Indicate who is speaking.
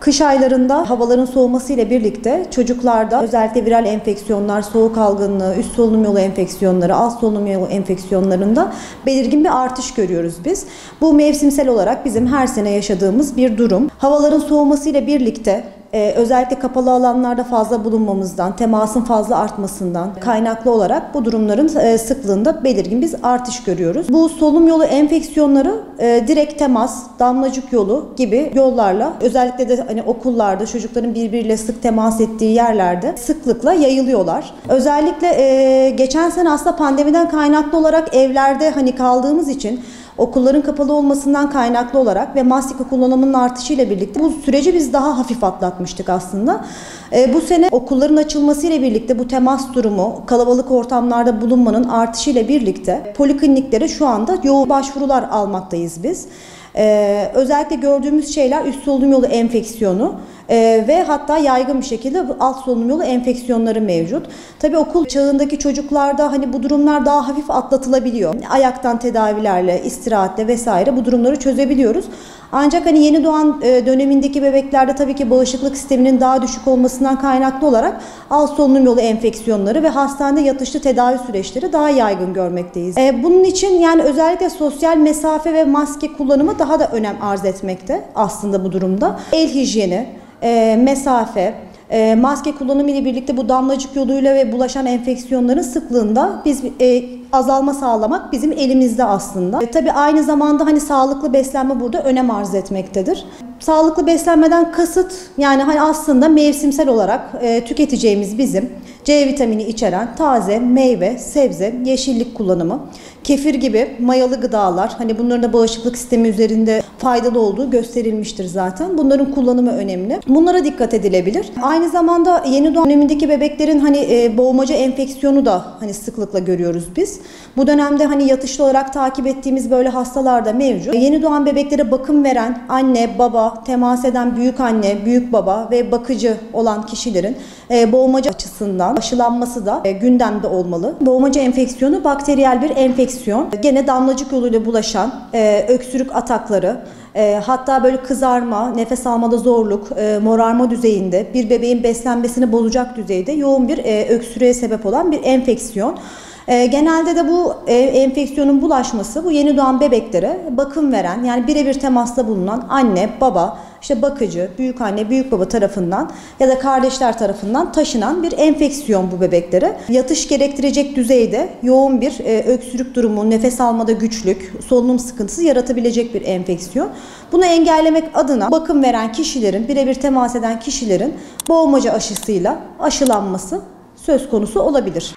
Speaker 1: Kış aylarında havaların soğumasıyla birlikte çocuklarda özellikle viral enfeksiyonlar, soğuk algınlığı, üst solunum yolu enfeksiyonları, alt solunum yolu enfeksiyonlarında belirgin bir artış görüyoruz biz. Bu mevsimsel olarak bizim her sene yaşadığımız bir durum. Havaların soğumasıyla birlikte özellikle kapalı alanlarda fazla bulunmamızdan, temasın fazla artmasından kaynaklı olarak bu durumların sıklığında belirgin bir artış görüyoruz. Bu solunum yolu enfeksiyonları direkt temas, damlacık yolu gibi yollarla özellikle de hani okullarda çocukların birbiriyle sık temas ettiği yerlerde sıklıkla yayılıyorlar. Özellikle geçen sene aslında pandemiden kaynaklı olarak evlerde hani kaldığımız için okulların kapalı olmasından kaynaklı olarak ve maske kullanımının artışıyla birlikte bu süreci biz daha hafif atlatmıştık aslında. Bu sene okulların açılmasıyla birlikte bu temas durumu, kalabalık ortamlarda bulunmanın artışıyla birlikte polikliniklere şu anda yoğun başvurular almaktayız biz. Özellikle gördüğümüz şeyler üst solunum yolu enfeksiyonu ve hatta yaygın bir şekilde alt solunum yolu enfeksiyonları mevcut. Tabii okul çağındaki çocuklarda hani bu durumlar daha hafif atlatılabiliyor. Ayaktan tedavilerle, istirahatle vesaire bu durumları çözebiliyoruz. Ancak hani yeni doğan dönemindeki bebeklerde tabii ki bağışıklık sisteminin daha düşük olmasından kaynaklı olarak alt solunum yolu enfeksiyonları ve hastanede yatışlı tedavi süreçleri daha yaygın görmekteyiz. Bunun için yani özellikle sosyal mesafe ve maske kullanımı daha da önem arz etmekte aslında bu durumda. El hijyeni, mesafe, maske kullanımı ile birlikte bu damlacık yoluyla ve bulaşan enfeksiyonların sıklığında biz azalma sağlamak bizim elimizde aslında. Tabii aynı zamanda hani sağlıklı beslenme burada önem arz etmektedir. Sağlıklı beslenmeden kasıt yani hani aslında mevsimsel olarak tüketeceğimiz bizim C vitamini içeren taze meyve, sebze, yeşillik kullanımı, kefir gibi mayalı gıdalar, hani bunların da bağışıklık sistemi üzerinde faydalı olduğu gösterilmiştir zaten. Bunların kullanımı önemli. Bunlara dikkat edilebilir. Aynı zamanda yeni doğan dönemindeki bebeklerin hani boğmaca enfeksiyonu da hani sıklıkla görüyoruz biz. Bu dönemde hani yatışlı olarak takip ettiğimiz böyle hastalar da mevcut. Yeni doğan bebeklere bakım veren anne, baba, temas eden büyük anne, büyük baba ve bakıcı olan kişilerin boğmaca açısından aşılanması da gündemde olmalı. Boğmaca enfeksiyonu bakteriyel bir enfeksiyon. Gene damlacık yoluyla bulaşan öksürük atakları, hatta böyle kızarma, nefes almada zorluk, morarma düzeyinde bir bebeğin beslenmesini bozacak düzeyde yoğun bir öksürüğe sebep olan bir enfeksiyon. Genelde de bu enfeksiyonun bulaşması bu yeni doğan bebeklere bakım veren yani birebir temasta bulunan anne, baba, işte bakıcı, büyük anne, büyük baba tarafından ya da kardeşler tarafından taşınan bir enfeksiyon bu bebeklere. Yatış gerektirecek düzeyde yoğun bir öksürük durumu, nefes almada güçlük, solunum sıkıntısı yaratabilecek bir enfeksiyon. Bunu engellemek adına bakım veren kişilerin, birebir temas eden kişilerin boğmaca aşısıyla aşılanması söz konusu olabilir.